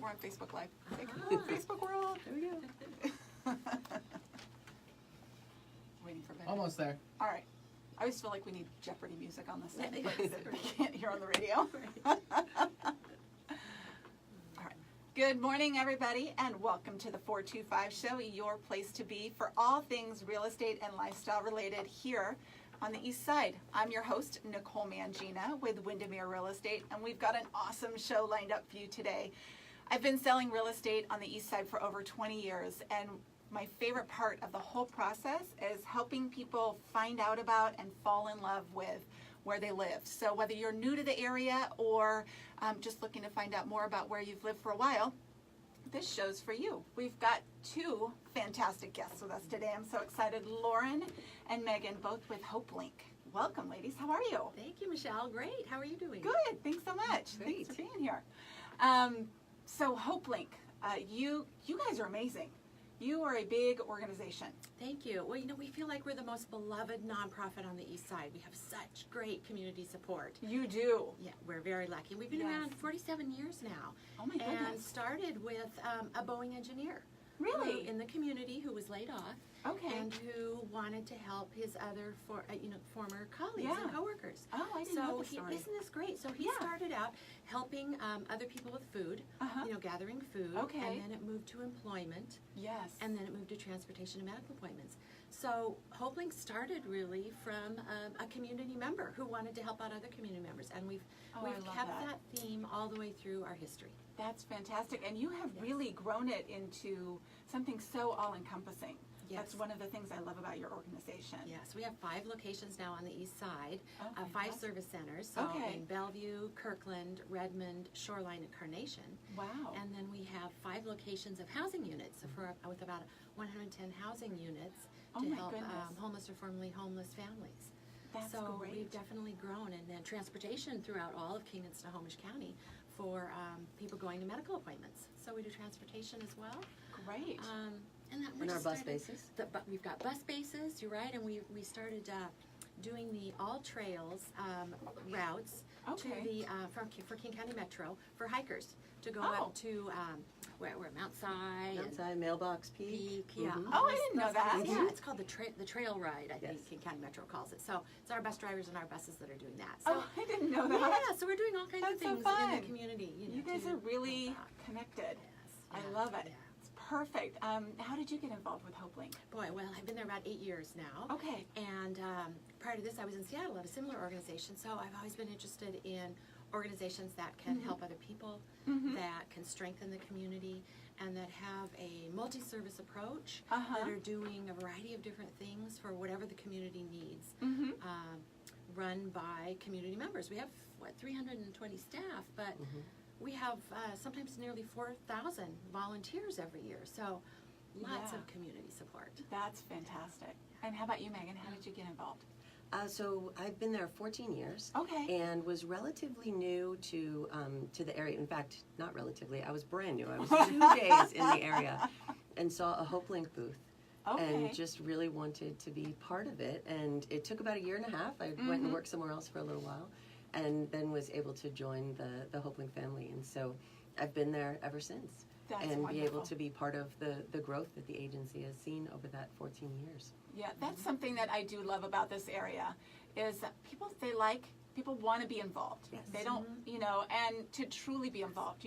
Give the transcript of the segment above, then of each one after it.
we're on Facebook Live. Like, Facebook world. There we go. Waiting for Ben. Almost there. All right. I always feel like we need Jeopardy music on this thing that we can't hear on the radio. All right. Good morning, everybody, and welcome to the 425 Show, your place to be for all things real estate and lifestyle related here on the East Side. I'm your host, Nicole Mangina with Windermere Real Estate, and we've got an awesome show lined up for you today. I've been selling real estate on the East Side for over 20 years, and my favorite part of the whole process is helping people find out about and fall in love with where they live. So whether you're new to the area or just looking to find out more about where you've lived for a while, this show's for you. We've got two fantastic guests with us today. I'm so excited. Lauren and Megan, both with Hopelink. Welcome, ladies. How are you? Thank you, Michelle. Great. How are you doing? Good. Thanks so much. Thanks for being here. So Hopelink, you guys are amazing. You are a big organization. Thank you. Well, we feel like we're the most beloved nonprofit on the East Side. We have such great community support. You do. Yeah, we're very lucky. We've been around 47 years now. Oh my goodness. And started with a Boeing engineer. Really? In the community who was laid off. Okay. And who wanted to help his other former colleagues and coworkers. Oh, I didn't know the story. Isn't this great? So he started out helping other people with food, gathering food. Okay. And then it moved to employment. Yes. And then it moved to transportation and medical appointments. So Hopelink started really from a community member who wanted to help out other community members. And we've kept that theme all the way through our history. That's fantastic. And you have really grown it into something so all-encompassing. Yes. That's one of the things I love about your organization. Yes, we have 5 locations now on the East Side, Oh, 5 service centers, so Okay. in Bellevue, Kirkland, Redmond, Shoreline, and Carnation. Wow. And then we have 5 locations of housing units, so with about 110 housing units Oh to my help goodness. homeless or formerly homeless families. That's so great. we've definitely grown, and then transportation throughout all of King and Snohomish County for people going to medical appointments. So we do transportation as well. Great. And our bus bases? We've got bus bases, you're right, and we started doing the all trails routes to the for King County Metro for hikers to go up to where Mount Si, Mailbox Peak. Peak, yeah. Oh, I didn't know that. Yeah, it's called the trail ride, I think Yes. King County Metro calls it. So it's our bus drivers and our buses that are doing that. So, Oh, I didn't know that. yeah, so we're doing all kinds That's of so things fun. in the community. You guys to are really help out. connected. Yes, I yeah, love it. yeah. It's perfect. How did you get involved with Hopelink? Boy, well, I've been there about 8 years now. Okay. And prior to this, I was in Seattle at a similar organization, so I've always been interested in organizations that can help other people, that can strengthen the community, and that have a multi-service approach, that are doing a variety of different things for whatever the community needs, run by community members. We have, 320 staff, but we have sometimes nearly 4,000 volunteers every year, so lots of community support. That's fantastic. And how about you, Megan? How did you get involved? So I've been there 14 years. Okay. And was relatively new to the area. In fact, not relatively. I was brand new. I was 2 days in the area, and saw a Hopelink booth. Okay. And just really wanted to be part of it. And it took about 1.5 years. I went and worked somewhere else for a little while, and then was able to join the Hopelink family. And so I've been there ever since. That's and wonderful. be able to be part of the growth that the agency has seen over that 14 years. Yeah, that's something that I do love about this area is that people want to be involved. Yes. They don't, and to truly be involved.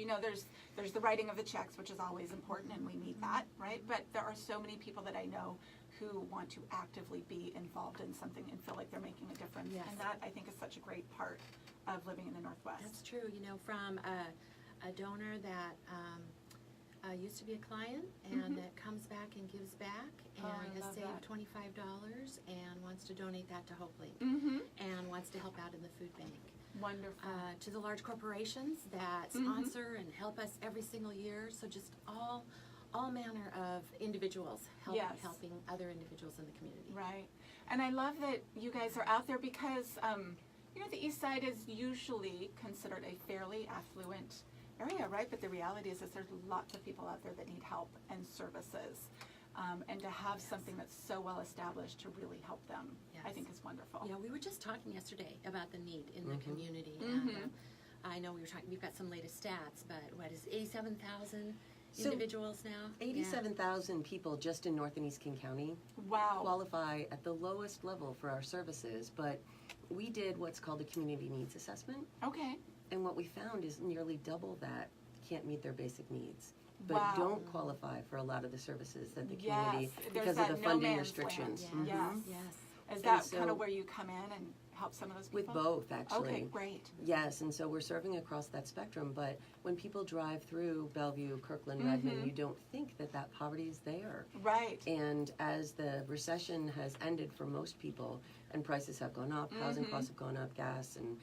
There's the writing of the checks, which is always important, and we need that, right? But there are so many people that I know who want to actively be involved in something and feel like they're making a difference. Yes. And that, I think, is such a great part of living in the Northwest. That's true. From a donor that used to be a client and that comes back and gives back and I has love saved that. $25 and wants to donate that to Hopelink and wants to help out in the food bank. Wonderful. To the large corporations that sponsor and help us every single year. So just all manner of individuals helping other individuals in the community. Right. And I love that you guys are out there because, the East Side is usually considered a fairly affluent area, right? But the reality is there's lots of people out there that need help and services. And to have something that's so well established to really help them, I think is wonderful. Yeah, we were just talking yesterday about the need in the community. And I know we've got some latest stats, but what is 87,000 So, individuals now? 87,000 people just in North and East King County Wow. qualify at the lowest level for our services, but we did what's called a community needs assessment, Okay. and what we found is nearly double that can't meet their basic needs, but Wow. don't qualify for a lot of the services that the community, Yes. There's because of that the no funding man's restrictions. land. Yes. Yes. Yes. Is And that so- kind of where you come in and help some of those With people? both, actually. Okay, great. Yes, and so we're serving across that spectrum, but when people drive through Bellevue, Kirkland, Redmond, you don't think that that poverty is there. Right. And as the recession has ended for most people and prices have gone up, housing costs have gone up, gas and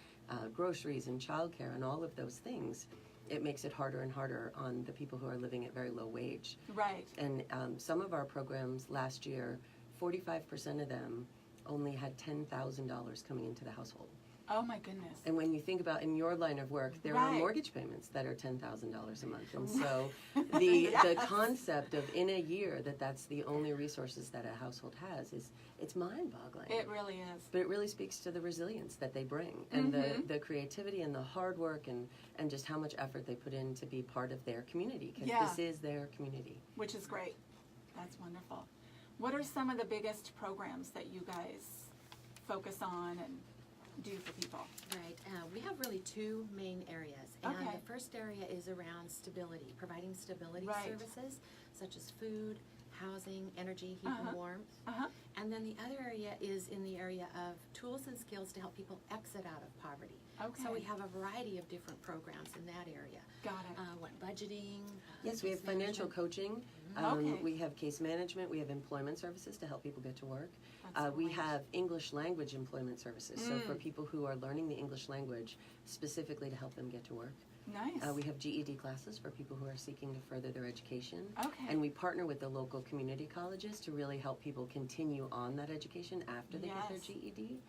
groceries and childcare and all of those things, it makes it harder and harder on the people who are living at very low wage. Right. And some of our programs last year, 45% of them only had $10,000 coming into the household. Oh my goodness. And when you think about in your line of work, there are Right. mortgage payments that are $10,000 a month. And so the Yes. concept of in a year that's the only resources that a household has it's mind-boggling. It really is. But it really speaks to the resilience that they bring and the creativity and the hard work and just how much effort they put in to be part of their community, because Yeah. this is their community. Which is great. That's wonderful. What are some of the biggest programs that you guys focus on and do for people? Right. We have really two main areas. And Okay. the first area is around stability, providing stability Right. services such as food, housing, energy, heat Uh-huh. and warmth. Uh-huh. And then the other area is in the area of tools and skills to help people exit out of poverty. Okay. So we have a variety of different programs in that area. Got it. Budgeting. Yes, we have case financial management. coaching. Okay. We have case management. We have employment services to help people get to work. That's We great. have English language employment services. So Mm. for people who are learning the English language, specifically to help them get to work. Nice. We have GED classes for people who are seeking to further their education. Okay. And we partner with the local community colleges to really help people continue on that education after they get their Yes. GED.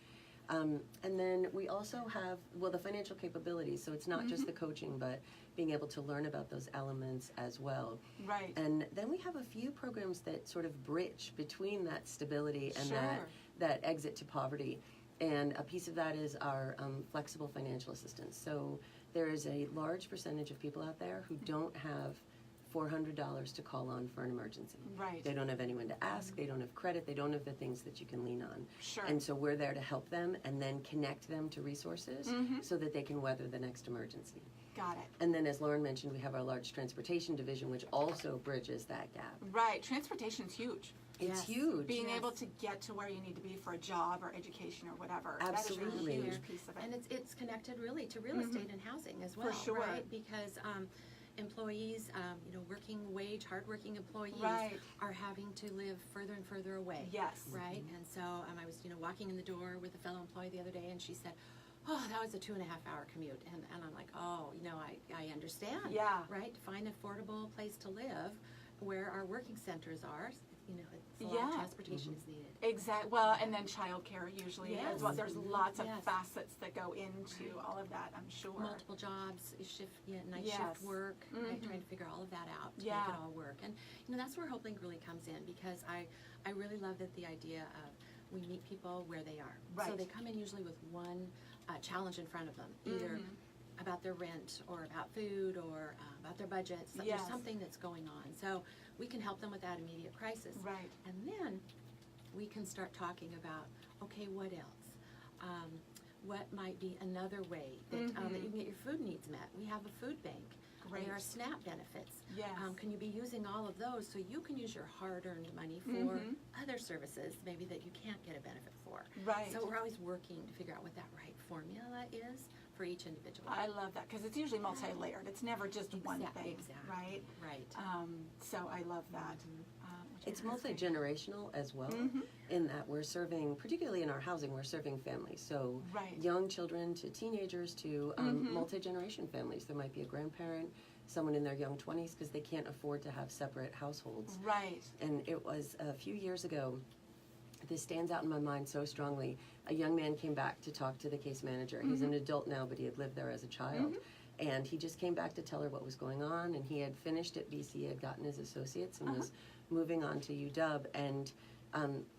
And then we also have, the financial capabilities. So it's not just the coaching, but being able to learn about those elements as well. Right. And then we have a few programs that sort of bridge between that stability and Sure. that exit to poverty. And a piece of that is our flexible financial assistance. So there is a large percentage of people out there who don't have $400 to call on for an emergency. Right. They don't have anyone to ask, they don't have credit, they don't have the things that you can lean on. Sure. And so we're there to help them and then connect them to resources so that they can weather the next emergency. Got it. And then, as Lauren mentioned, we have our large transportation division, which also bridges that gap. Right. Transportation's huge. It's Yes. huge. Being Yes. able to get to where you need to be for a job or education or whatever. Absolutely. That is a huge piece of it. And it's connected really to real estate and housing as well, sure. right? Because employees, hardworking employees Right. are having to live further and further away. Yes. Right? And so I was, walking in the door with a fellow employee the other day, and she said, "Oh, that was a 2.5-hour commute." And I'm like, "Oh, I understand." Yeah. Right? To find an affordable place to live where our working centers are, it's a lot Yeah. of transportation is needed. Exactly. Well, and then childcare usually as Yes. well. There's lots of Yes. facets that go into all of that, I'm sure. Multiple jobs, night Yes. shift work, right, Mhm. trying to figure all of that out to Yeah. make it all work. And that's where Hopelink really comes in, because I really love that the idea of we meet people where they are. So Right. they come in usually with one challenge in front of them, either about their rent or about food or about their budget. So Yes. there's something that's going on. So we can help them with that immediate crisis. Right. And then we can start talking about, okay, what else? What might be another way that you can get your food needs met? We have a food bank. Great. There are SNAP benefits. Yes. Can you be using all of those so you can use your hard-earned money for other services maybe that you can't get a benefit for? Right. So we're always working to figure out what that right formula is for each individual. I love that because it's usually multi-layered. It's never just one thing, Exactly. right? Right. So I love that. Which It's I think is great. multi-generational as well, in that we're serving, particularly in our housing, we're serving families. So Right. young children to teenagers to multi-generation families. There might be a grandparent, someone in their young 20s, because they can't afford to have separate households. Right. And it was a few years ago, this stands out in my mind so strongly. A young man came back to talk to the case manager. He's an adult now, but he had lived there as a child. And he just came back to tell her what was going on. And he had finished at BC, had gotten his associates, and was moving on to UW. And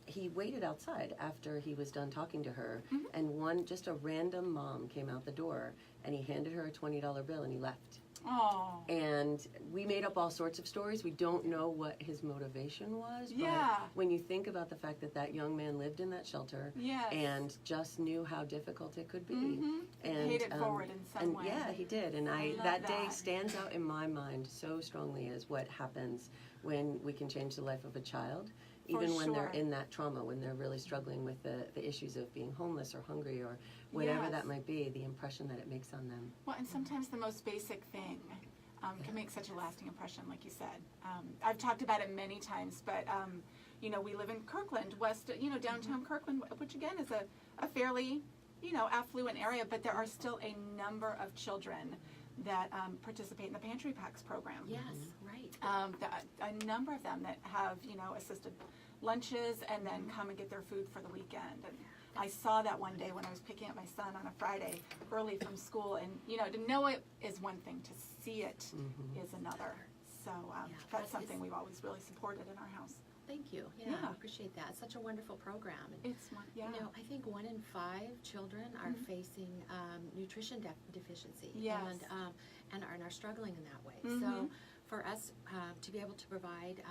he waited outside after he was done talking to her, and just a random mom came out the door, and he handed her a $20 bill, and he left. Oh. And we made up all sorts of stories. We don't know what his motivation was, Yeah. but when you think about the fact that that young man lived in that shelter Yes. and just knew how difficult it could be, And paid it forward in some way. yeah, he did. And I love that day that. stands out in my mind so strongly as what happens when we can change the life of a child, even when they're sure. in that trauma, when they're really struggling with the issues of being homeless or hungry or whatever Yes. that might be, the impression that it makes on them. Well, and sometimes the most basic thing can make such a lasting impression, like you said. I've talked about it many times, but you know, we live in Kirkland, downtown Kirkland, which again is a fairly, affluent area, but there are still a number of children that participate in the Pantry Packs program. Yes, right. A number of them that have, assisted lunches and then come and get their food for the weekend. And I saw that one day when I was picking up my son on a Friday early from school, and to know it is one thing, to see it is another. So that's something we've always really supported in our house. Thank you. Yeah, I appreciate that. It's such a wonderful program. And, It's one, yeah. I think 1 in 5 children are facing nutrition deficiency, Yes. and are struggling in that way. So for us to be able to provide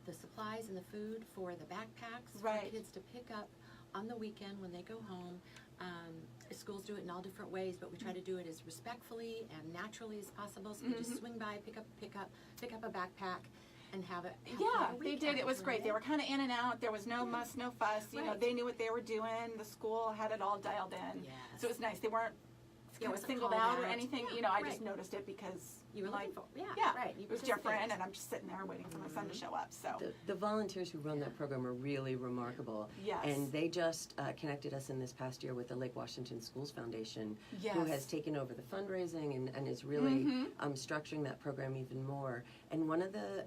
the supplies and the food for the backpacks Right. for kids to pick up on the weekend when they go home. Schools do it in all different ways, but we try to do it as respectfully and naturally as possible. So we just swing by, pick up a backpack, and have it. Yeah, they did. It was great. They were kind of in and out. There was no muss, no fuss. Right. They knew what they were doing. The school had it all dialed in. Yes. So it was nice. They weren't Yeah, it wasn't singled called out or out. anything. Yeah, I right. just noticed it because You were looking for, yeah, right. You it was participated. different, and I'm just sitting there waiting for my son to show up. So The volunteers who run that program are really remarkable. Yes. And they just connected us in this past year with the Lake Washington Schools Foundation, who Yes. has taken over the fundraising and is really structuring that program even more. And one of the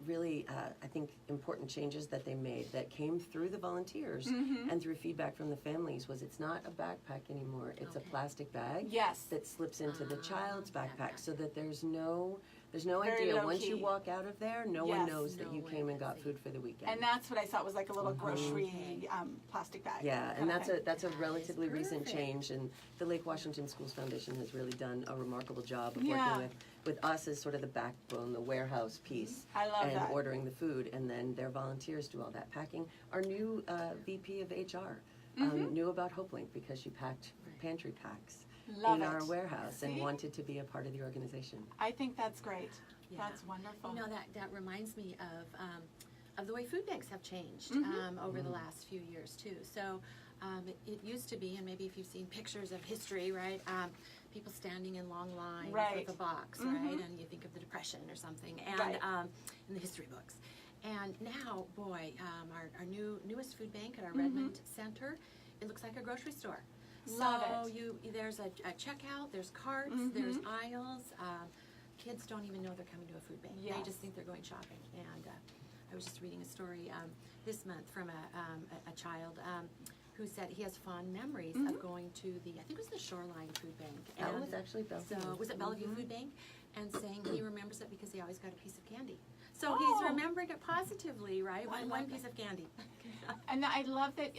really, I think, important changes that they made that came through the volunteers and through feedback from the families was it's not a backpack anymore. It's a plastic bag yes, that slips into the child's backpack so that there's no Very idea. low Once you key. walk out of there, no Yes. one knows that No you one came and can got see. food for the weekend. and that's what I saw. It was like a little grocery plastic bag. Yeah, kind and of that's thing. a relatively recent perfect. change, and the Lake Washington Schools Foundation has really done a remarkable job of Yeah. working with us as sort of the backbone, the warehouse piece, I love and that. ordering the food, and then their volunteers do all that packing. Our new VP of HR knew about Hopelink because she packed pantry packs Love in it. our warehouse and See? wanted to be a part of the organization. I think that's great. Yeah. That's wonderful. That reminds me of the way food banks have changed over the last few years too. So it used to be, and maybe if you've seen pictures of history, right? People standing in long lines Right. with a box, right? And you think of the Depression or something, and Right. in the history books. And now, boy, our newest food bank at our Redmond Center, it looks like a grocery store. Love so it. there's a checkout, there's carts, there's aisles. Kids don't even know they're coming to a food bank. They Yes. just think they're going shopping. And I was just reading a story this month from a child who said he has fond memories of going to I think it was the Shoreline Food Bank. That And was actually Bellevue. so was it Bellevue Food Bank? And saying he remembers it because he always got a piece of candy. So he's remembering it positively, right? I love One it. piece of candy. And I love that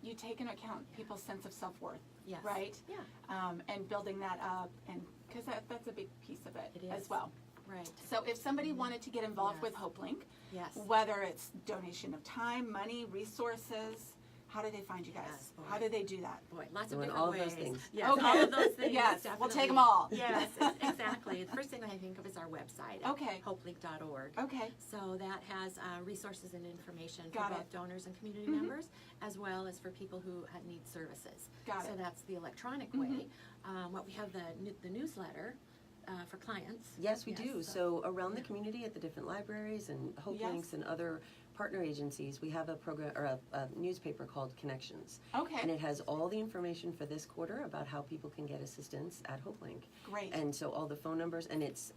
you take into account people's sense of self-worth, Yes. right? Yeah. And building that up, and because that's a big piece of it, It as is. well. Right. So if somebody wanted to get involved Yes. with Hopelink, Yes. whether it's donation of time, money, resources, how do they find you guys? Yes, boy. How do they do that? Boy, lots of Doing different all of ways. those things. Yes, Okay. all of those things. Yes, definitely. we'll take 'em all. Yes, exactly. The first thing I think of is our website. Okay. Hopelink.org. Okay. So that has resources and information for Got both it. donors and community members, as well as for people who need services. Got so it. that's the electronic way. What we have the newsletter for clients. Yes, we do. So around the community at the different libraries and Hopelinks Yes. and other partner agencies, we have a program or a newspaper called Connections. Okay. And it has all the information for this quarter about how people can get assistance at Hopelink. Great. And so all the phone numbers, and it's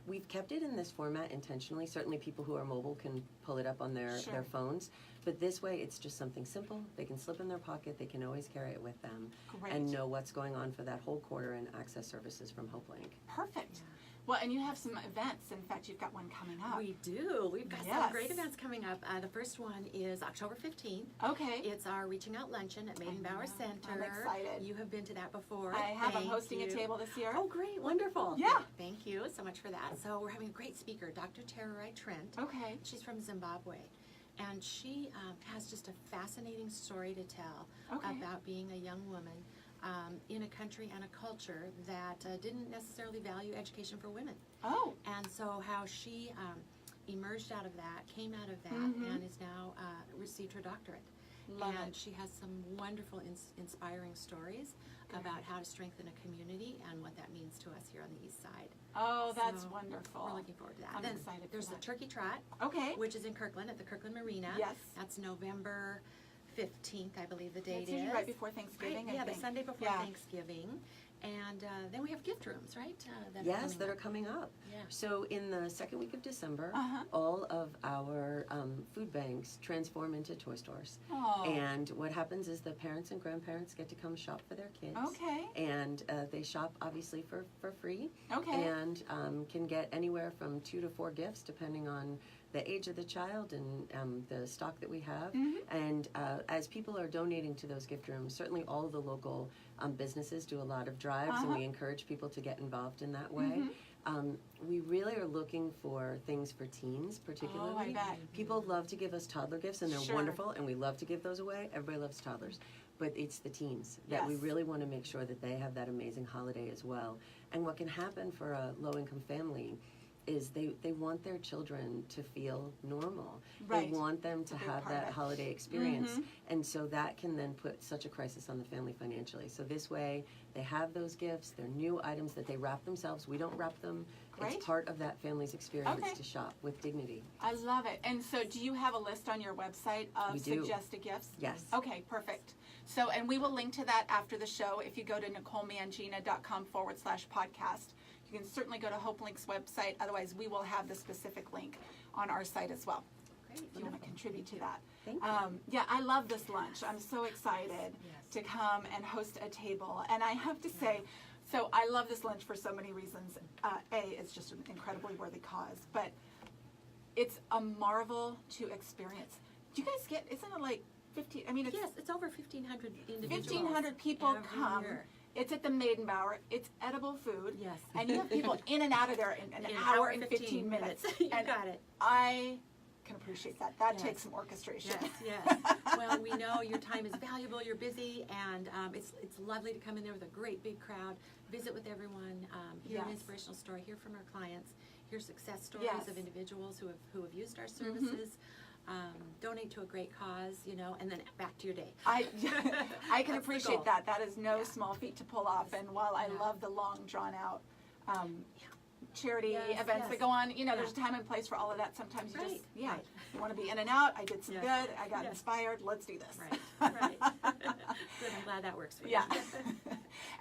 we've kept it in this format intentionally. Certainly people who are mobile can pull it up on their Sure. phones. But this way it's just something simple. They can slip in their pocket, they can always carry it with them Great. and know what's going on for that whole quarter and access services from Hopelink. Perfect. Well, and you have some events. In fact, you've got one coming up. We do. We've got some great events coming up. The first one is October 15th. Okay. It's our Reaching Out Luncheon at Meghan Bauer Center. I'm excited. You have been to that before. I have. I'm Thank hosting you. a table this year. Oh, great. Wonderful. Yeah. Thank you so much for that. So we're having a great speaker, Dr. Tararai Trent. Okay. She's from Zimbabwe. And she has just a fascinating story to tell about being a young woman in a country and a culture that didn't necessarily value education for women. Oh. And so how she emerged out of that, came out of that, and is now received her doctorate. Love and it. she has some wonderful, inspiring stories about how to strengthen a community and what that means to us here on the East Side. Oh, that's So wonderful. We're looking forward to that. I'm Then excited for there's that. the Turkey Trot, Okay. which is in Kirkland at the Kirkland Marina. Yes. That's November 15th, I believe the date That's is. usually right before Thanksgiving. Right, I yeah, the think. Sunday before Yeah. Thanksgiving. And then we have gift rooms, right? Yes, that are coming up. Yeah. So in the second week of December, Uh-huh. all of our food banks transform into toy stores. Oh. And what happens is the parents and grandparents get to come shop for their kids. Okay. And they shop obviously for free. Okay. And can get anywhere from 2 to 4 gifts depending on the age of the child and the stock that we have. And as people are donating to those gift rooms, certainly all of the local businesses do a lot of drives, and we encourage people to get involved in that way. We really are looking for things for teens, particularly. Oh, I bet. People love to give us toddler gifts, and they're Sure. wonderful, and we love to give those away. Everybody loves toddlers. But it's the teens that we Yes. really want to make sure that they have that amazing holiday as well. And what can happen for a low-income family is they want their children to feel normal. Right. They want them to a big have part of that it. holiday experience. And so that can then put such a crisis on the family financially. So this way, they have those gifts, they're new items that they wrap themselves. We don't wrap them. Great. It's part of that family's experience Okay. to shop with dignity. I love it. And so do you have a list on your website of We do. suggested gifts? Yes. Okay, perfect. So, and we will link to that after the show. If you go to NicoleMangina.com/podcast, you can certainly go to Hopelink's website. Otherwise, we will have the specific link on our site as well. Great. If you want to contribute to that. Thank you. Yeah, I love this lunch. I'm so excited to come and host a table. And I have to say, so I love this lunch for so many reasons. It's just an incredibly worthy cause, but it's a marvel to experience. Do you guys get, isn't it like 15, I mean, it's Yes, it's over 1,500 individuals. 1,500 people every come. year. It's at the Maiden Bauer. It's edible food. Yes. And you have people in and out of there in an In hour and 15 minutes. You And got it. I can appreciate that. That Yes. takes some orchestration. Yes, yes. Well, we know your time is valuable, you're busy, and it's lovely to come in there with a great big crowd, visit with everyone, hear an Yes. inspirational story, hear from our clients, hear success stories Yes. of individuals who have used our services, donate to a great cause, and then back to your day. I can That's the appreciate goal. that. That is no Yeah. small feat to pull off. And while I Yeah. love the long, drawn out charity Yes, events yes. that go on, Yeah. there's a time and place for all of that. Sometimes you Right, just, right. you want to be in and out. I did some Yes. good. I got Yes. inspired. Let's do this. Right, right. Good, I'm glad that works for you. Yeah.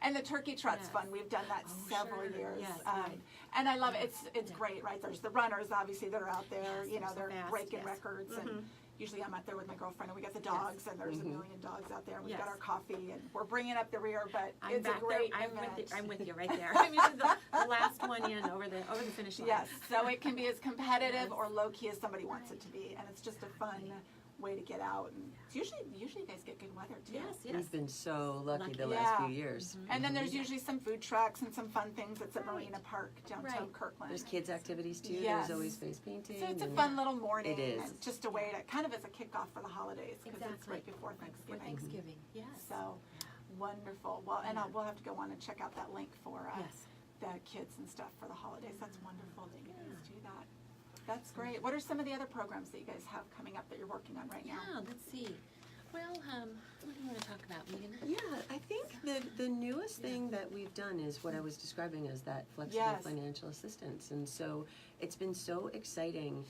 And the turkey trot's Yes. fun. We've done that Oh, several sure. years. Yes, right. And I love it. It's Yeah. great, right? There's the runners, obviously, that are out there. Yes, they're so They're fast, breaking yes. records. And usually I'm out there with my girlfriend, and we got the dogs, and there's a million dogs out there. And we've got Yes. our coffee, and we're bringing up the rear, but I'm it's a back great there. event. I'm with you right there. I'm usually the last one in over the finish line. Yes, so it can be as competitive Yes. or low key as somebody wants it to be, and it's just a fun way to get out. And it's usually you guys get good weather too. Yes, yes. We've been so lucky the Lucky. last Yeah. few years. And then there's usually some food trucks and some fun things at the Marina Park downtown Right. Kirkland. There's kids activities too. Yes. There's always face painting. So it's a and- fun little morning. It is. And just a way to kind of as a kickoff for the holidays because it's Exactly. right before Right Thanksgiving. before Thanksgiving. Yes. So wonderful. Well, and Yeah. we'll have to go on and check out that link for Yes. the kids and stuff for the holidays. That's wonderful that you guys do that. That's great. What are some of the other programs that you guys have coming up that you're working on right now? Yeah, let's see. Well, what do you want to talk about, Megan? Yeah, I think the newest thing that we've done is what I was describing as that flexible Yes. financial assistance. And so it's been so exciting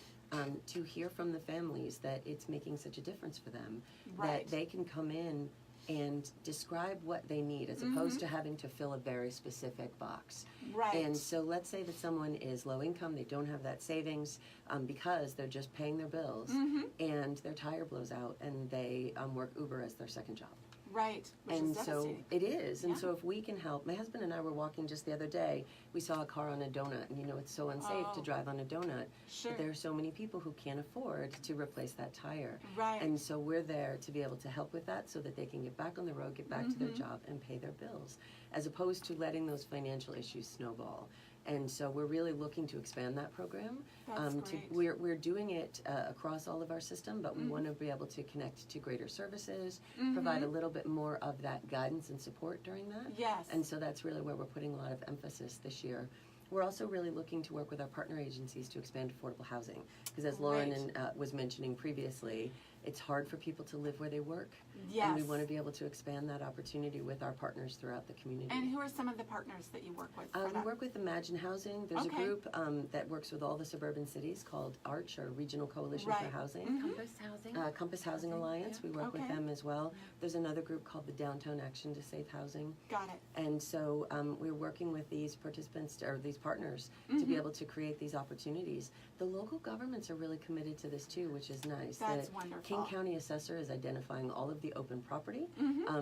to hear from the families that it's making such a difference for them. Right. That they can come in and describe what they need as opposed to having to fill a very specific box. Right. And so let's say that someone is low income, they don't have that savings because they're just paying their bills and their tire blows out and they work Uber as their second job. Right, which And is so devastating. it is. And Yeah. so if we can help, my husband and I were walking just the other day, we saw a car on a donut, and it's so unsafe to Oh. drive on a donut. Sure. But there are so many people who can't afford to replace that tire. Right. And so we're there to be able to help with that so that they can get back on the road, get back to their job, and pay their bills, as opposed to letting those financial issues snowball. And so we're really looking to expand that program. That's great. We're doing it across all of our system, but we want to be able to connect to greater services, provide a little bit more of that guidance and support during that. Yes. And so that's really where we're putting a lot of emphasis this year. We're also really looking to work with our partner agencies to expand affordable housing. Because as Lauren was mentioning previously, it's hard for people to live where they work. Yes. And we want to be able to expand that opportunity with our partners throughout the community. And who are some of the partners that you work with for We that? work with Imagine Housing. There's Okay. a group that works with all the suburban cities called ARCH, or Regional Coalition Right. for Housing. Compass Housing. Compass Housing Alliance, we work with Okay. them as well. There's another group called the Downtown Action to Save Housing. Got it. And so we're working with these participants, or these partners, to be able to create these opportunities. The local governments are really committed to this too, which is nice. That's The wonderful. King County Assessor is identifying all of the open property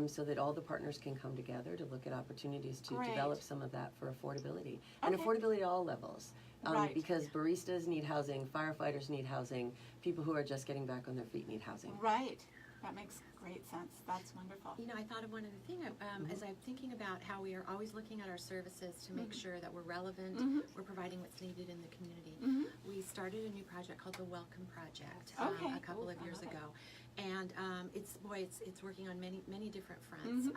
so that all the partners can come together to look at opportunities to Great. develop some of that for affordability. And Okay. affordability at all levels. Right. Because baristas need housing, firefighters need housing, people who are just getting back on their feet need housing. Right. That makes great sense. That's wonderful. I thought of one other thing as I'm thinking about how we are always looking at our services to make sure that we're relevant, we're providing what's needed in the community. We started a new project called the Welcome Project Okay. a couple of years ago, and it's working on many different fronts.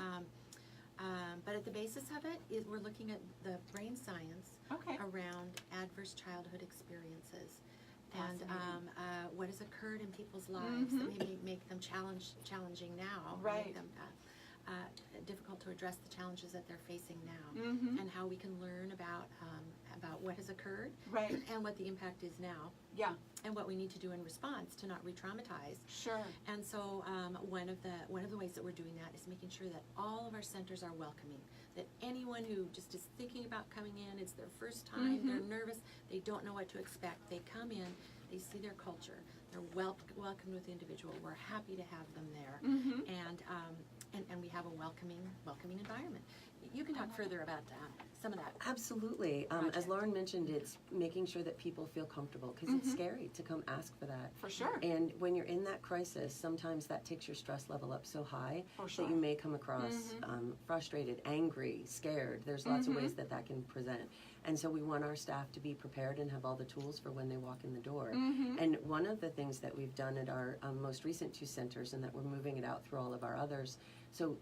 But at the basis of it is we're looking at the brain science Okay. around adverse childhood experiences. And Fascinating. what has occurred in people's lives that maybe make them challenging now, Right. make them difficult to address the challenges that they're facing now, and how we can learn about what has occurred, Right. and what the impact is now, Yeah. and what we need to do in response to not re-traumatize. Sure. And so one of the ways that we're doing that is making sure that all of our centers are welcoming, that anyone who just is thinking about coming in, it's their first time, they're nervous, they don't know what to expect, they come in, they see their culture, they're welcomed with the individual, we're happy to have them there, and we have a welcoming environment. You can talk further about some of that. Absolutely. As Project. Lauren mentioned, it's making sure that people feel comfortable, because it's scary to come ask for that. For sure. And when you're in that crisis, sometimes that takes your stress level up so high For sure. that you may come across frustrated, angry, scared. There's lots of ways that can present. And so we want our staff to be prepared and have all the tools for when they walk in the door. And one of the things that we've done at our most recent 2 centers, and that we're moving it out through all of our others, so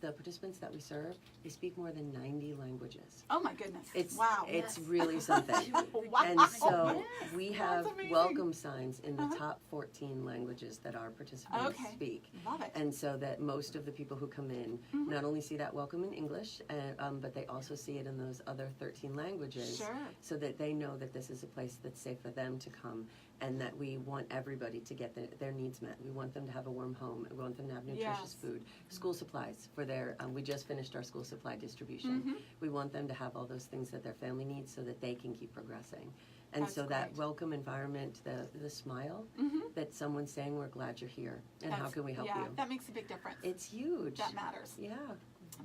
the participants that we serve, they speak more than 90 languages. Oh my goodness. It's wow. It's really something. Wow. And so we have amazing. welcome signs in the top 14 languages that our participants Okay. speak. Love it. And so that most of the people who come in not only see that welcome in English, but they also see it in those other 13 languages. Sure. So that they know that this is a place that's safe for them to come, and that we want everybody to get their needs met. We want them to have a warm home. We want them to have nutritious Yes. food, school supplies for their, we just finished our school supply distribution. We want them to have all those things that their family needs so that they can keep progressing. And That's so that great. welcome environment, the smile, that someone's saying, we're glad you're here, and how That's- can we help yeah, you? that makes a big difference. It's huge. That matters. Yeah.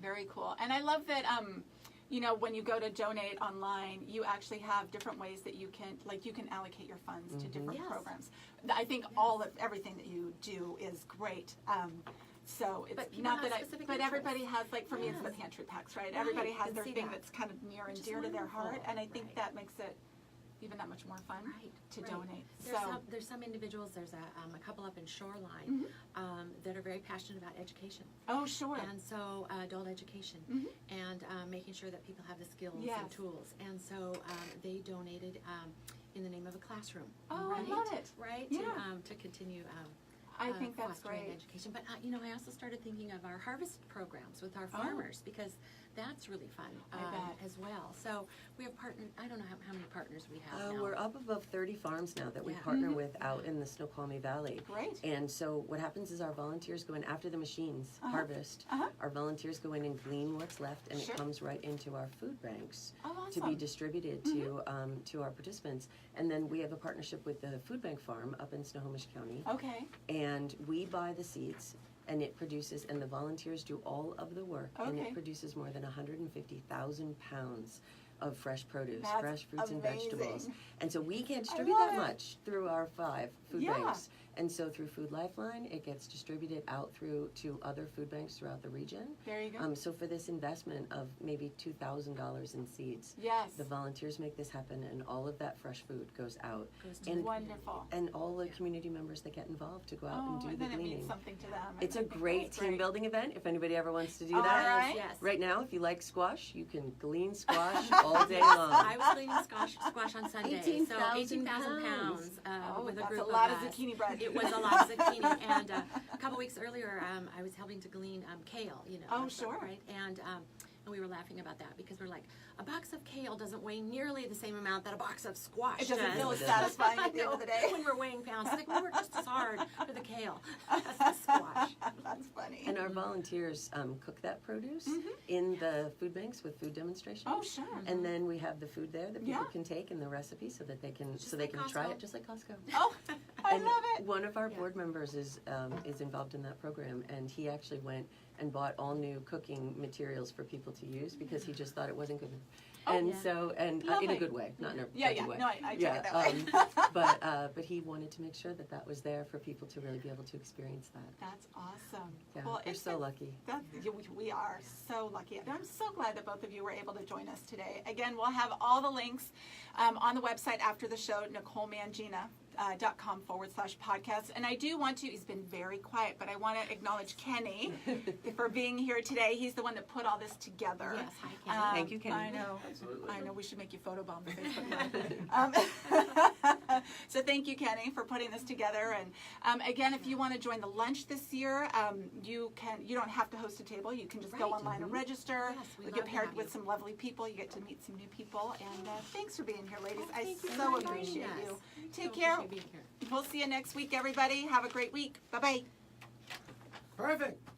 Very cool. And I love that, when you go to donate online, you actually have different ways that you can allocate your funds to different Yes. programs. I think everything that you do is great. So it's But people not have that specific but everybody interests. has, like for me, it's the Yes. pantry packs, right? Right, Everybody has can their see thing that. that's kind of near and Which is dear to their heart, wonderful. and I think Right. that makes it even that much more fun Right, to right. donate. There's some individuals, there's a couple up in Shoreline that are very passionate about education. Oh, sure. And so adult education and making sure that people have the skills Yes. and tools. And so they donated in the name of a classroom. Oh, right? I love it. Right? Yeah. To continue I think that's fostering great. education. But I also started thinking of our harvest programs with our farmers because that's really fun I bet. as well. So we have partnered. I don't know how many partners we have now. We're up above 30 farms now that we Yeah. partner with out in the Snoqualmie Valley. Great. And so what happens is our volunteers go in after the machines harvest. Our volunteers go in and glean what's left, and Sure. it comes right into our food banks Oh, to be awesome. distributed to our participants. And then we have a partnership with the food bank farm up in Snohomish County. Okay. And we buy the seeds, and it produces, and the volunteers do all of the work, and Okay. it produces more than 150,000 pounds of fresh produce, That's fresh fruits and vegetables. amazing. And so we can't distribute love that it. much through our 5 food Yeah. banks. And so through Food Lifeline, it gets distributed out through to other food banks throughout the region. There you go. So for this investment of maybe $2,000 in seeds, Yes. the volunteers make this happen, and all of that fresh food goes out. Goes to And, Wonderful. and all the community members that get involved to go out and do and the then it gleaning. means something to them. It's a I think great that's team building event if anybody ever wants to do All that. right. Yes. Right now, if you like squash, you can glean squash all day long. I was cleaning squash on Sunday. 18,000 18,000 pounds Oh, with a that's group a lot of of us. zucchini bread. It was a lot of zucchini. And a couple weeks earlier, I was helping to glean kale, Oh, sure. right? And we were laughing about that because we're like, a box of kale doesn't weigh nearly the same amount that a box of squash It doesn't does. feel as satisfying at the end of the day. When we're weighing pounds, it's like we work just as hard for the kale as the squash. That's funny. And our volunteers cook that produce in the food banks with food demonstrations. Oh, sure. And then we have the food there that people Yeah. can take and the recipe so that they can Just they like can try Costco. it just like Costco. Oh, I And love it. one of our Yeah. board members is involved in that program, and he actually went and bought all new cooking materials for people to use because he just thought it wasn't good. Oh, And yeah. so, and in Lovely. a good way, not in a Yeah, judgy yeah. way. No, I took Yeah, it that way. But he wanted to make sure that that was there for people to really be able to experience that. That's awesome. Yeah, Well, they're it's so been- lucky. We are so lucky. And I'm so glad that both of you were able to join us today. Again, we'll have all the links on the website after the show, NicoleMangina.com/podcast. And I do want to, he's been very quiet, but I want to acknowledge Kenny for being here today. He's the one that put all this together. Yes, hi, Kenny. Thank you, Kenny. I know. Absolutely. I know we should make you photobomb the Facebook. So thank you, Kenny, for putting this together. And again, if you want to join the lunch this year, you don't have to host a table. You can just go Right. online and register. Yes, we We love get to paired have with you. some lovely people. You get to meet some new people. And thanks for being here, ladies. I Thank you so for inviting appreciate us. you. We Take so care. appreciate being here. We'll see you next week, everybody. Have a great week. Bye-bye. Perfect.